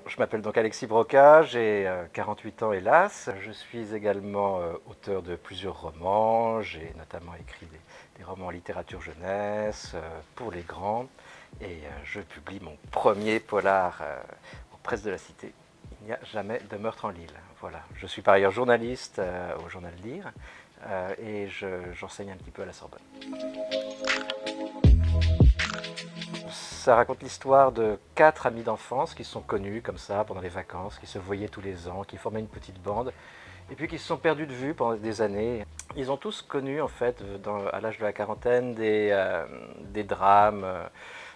Je m'appelle donc Alexis Broca, j'ai 48 ans hélas. Je suis également auteur de plusieurs romans. J'ai notamment écrit des romans en littérature jeunesse pour les grands. Et je publie mon premier polar aux presses de la Cité. Il n'y a jamais de meurtre en Lille. Voilà. Je suis par ailleurs journaliste au journal Lire et j'enseigne un petit peu à la Sorbonne. Ça raconte l'histoire de 4 amis d'enfance qui se sont connus comme ça pendant les vacances, qui se voyaient tous les ans, qui formaient une petite bande, et puis qui se sont perdus de vue pendant des années. Ils ont tous connu en fait, à l'âge de la quarantaine, des drames.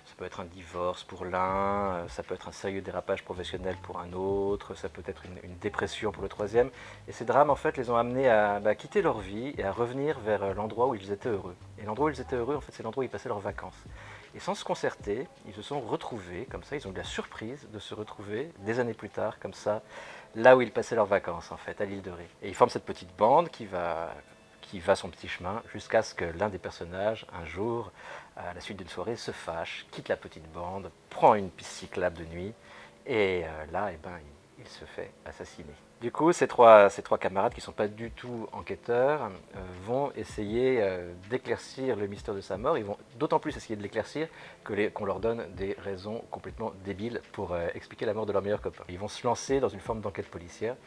Ça peut être un divorce pour l'un, ça peut être un sérieux dérapage professionnel pour un autre, ça peut être une dépression pour le troisième. Et ces drames en fait les ont amenés à quitter leur vie et à revenir vers l'endroit où ils étaient heureux. Et l'endroit où ils étaient heureux, en fait, c'est l'endroit où ils passaient leurs vacances. Et sans se concerter, ils se sont retrouvés, comme ça, ils ont eu la surprise de se retrouver des années plus tard, comme ça, là où ils passaient leurs vacances, en fait, à l'île de Ré. Et ils forment cette petite bande qui va son petit chemin jusqu'à ce que l'un des personnages, un jour, à la suite d'une soirée, se fâche, quitte la petite bande, prend une piste cyclable de nuit, et là, il se fait assassiner. Du coup, ces trois camarades qui ne sont pas du tout enquêteurs vont essayer d'éclaircir le mystère de sa mort. Ils vont d'autant plus essayer de l'éclaircir qu'on leur donne des raisons complètement débiles pour expliquer la mort de leur meilleur copain. Ils vont se lancer dans une forme d'enquête policière,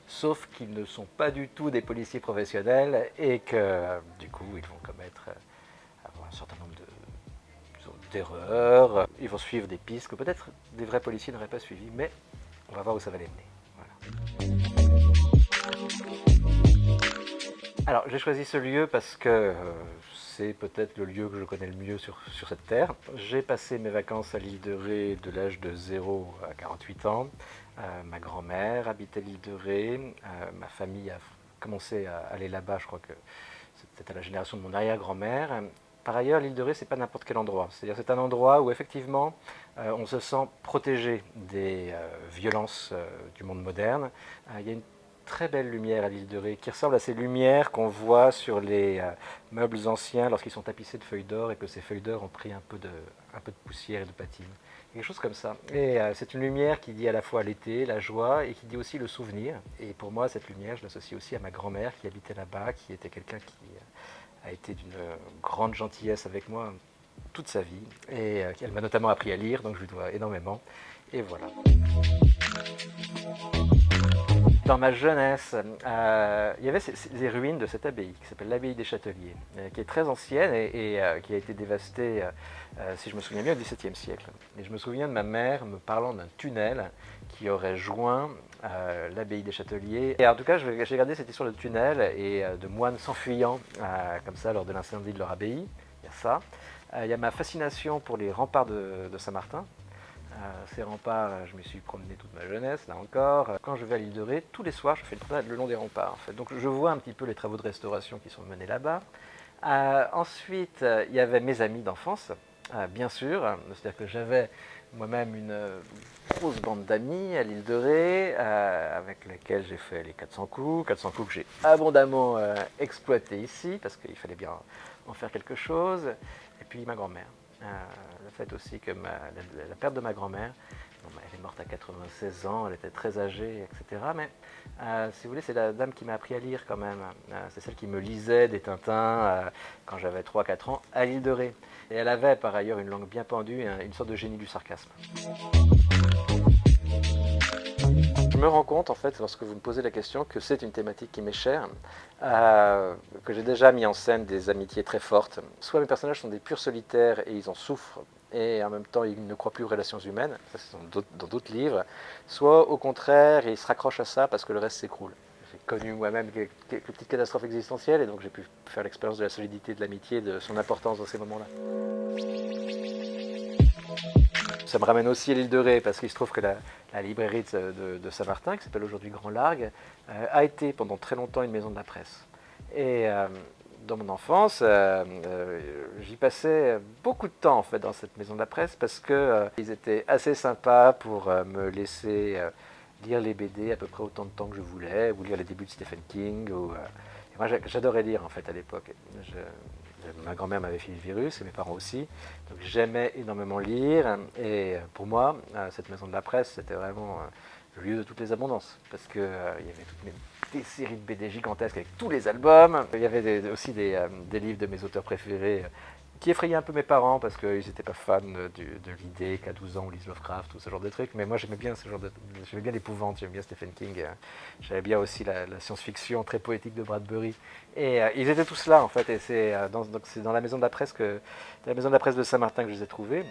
sauf qu'ils ne sont pas du tout des policiers professionnels et que du coup, ils vont avoir un certain nombre d'erreurs. Ils vont suivre des pistes que peut-être des vrais policiers n'auraient pas suivies, mais on va voir où ça va les mener. Voilà. Alors, j'ai choisi ce lieu parce que c'est peut-être le lieu que je connais le mieux sur cette terre. J'ai passé mes vacances à l'île de Ré de l'âge de 0 à 48 ans. Ma grand-mère habitait l'île de Ré. Ma famille a commencé à aller là-bas, je crois que c'était à la génération de mon arrière-grand-mère. Par ailleurs, l'île de Ré, c'est pas n'importe quel endroit. C'est-à-dire, c'est un endroit où effectivement, on se sent protégé des violences du monde moderne. Il y a une très belle lumière à l'île de Ré qui ressemble à ces lumières qu'on voit sur les meubles anciens lorsqu'ils sont tapissés de feuilles d'or et que ces feuilles d'or ont pris un peu de poussière et de patine. Quelque chose comme ça. Et c'est une lumière qui dit à la fois l'été, la joie et qui dit aussi le souvenir. Et pour moi, cette lumière, je l'associe aussi à ma grand-mère qui habitait là-bas, qui était quelqu'un qui a été d'une grande gentillesse avec moi toute sa vie. Et elle m'a notamment appris à lire, donc je lui dois énormément. Et voilà. Dans ma jeunesse, il y avait ces ruines de cette abbaye qui s'appelle l'abbaye des Châteliers, qui est très ancienne et qui a été dévastée, si je me souviens bien, au XVIIe siècle. Et je me souviens de ma mère me parlant d'un tunnel qui aurait joint l'abbaye des Châteliers. Et en tout cas, j'ai regardé cette histoire de tunnel et de moines s'enfuyant comme ça lors de l'incendie de leur abbaye. Il y a ça. Il y a ma fascination pour les remparts de Saint-Martin. Ces remparts, je me suis promené toute ma jeunesse, là encore. Quand je vais à l'île de Ré, tous les soirs, je fais le promenade le long des remparts. En fait. Donc je vois un petit peu les travaux de restauration qui sont menés là-bas. Ensuite, il y avait mes amis d'enfance, bien sûr. C'est-à-dire que j'avais moi-même une grosse bande d'amis à l'île de Ré, avec lesquels j'ai fait les 400 coups. 400 coups que j'ai abondamment exploités ici, parce qu'il fallait bien en faire quelque chose. Et puis ma grand-mère. Le fait aussi que la perte de ma grand-mère, elle est morte à 96 ans, elle était très âgée, etc. Mais si vous voulez, c'est la dame qui m'a appris à lire quand même. C'est celle qui me lisait des Tintins quand j'avais 3-4 ans à l'île de Ré. Et elle avait par ailleurs une langue bien pendue, une sorte de génie du sarcasme. Je me rends compte, en fait, lorsque vous me posez la question, que c'est une thématique qui m'est chère, que j'ai déjà mis en scène des amitiés très fortes. Soit mes personnages sont des purs solitaires et ils en souffrent, et en même temps ils ne croient plus aux relations humaines, ça c'est dans d'autres livres, soit au contraire ils se raccrochent à ça parce que le reste s'écroule. J'ai connu moi-même quelques petites catastrophes existentielles et donc j'ai pu faire l'expérience de la solidité de l'amitié, de son importance dans ces moments-là. Ça me ramène aussi à l'île de Ré, parce qu'il se trouve que la librairie de Saint-Martin, qui s'appelle aujourd'hui Grand Largue, a été pendant très longtemps une maison de la presse. Et dans mon enfance, j'y passais beaucoup de temps en fait dans cette maison de la presse, parce qu'ils étaient assez sympas pour me laisser lire les BD à peu près autant de temps que je voulais, ou lire les débuts de Stephen King. Et moi j'adorais lire en fait à l'époque. Ma grand-mère m'avait filé le virus et mes parents aussi. Donc j'aimais énormément lire. Et pour moi, cette maison de la presse, c'était vraiment le lieu de toutes les abondances. Parce qu'il y avait des séries de BD gigantesques avec tous les albums. Il y avait aussi des livres de mes auteurs préférés qui effrayaient un peu mes parents parce qu'ils n'étaient pas fans de l'idée qu'à 12 ans on lise Lovecraft ou ce genre de trucs. Mais moi j'aimais bien j'aimais bien l'épouvante, j'aimais bien Stephen King. J'aimais bien aussi la science-fiction très poétique de Bradbury. Et ils étaient tous là en fait. Et c'est c'est dans la maison de la presse de Saint-Martin que je les ai trouvés.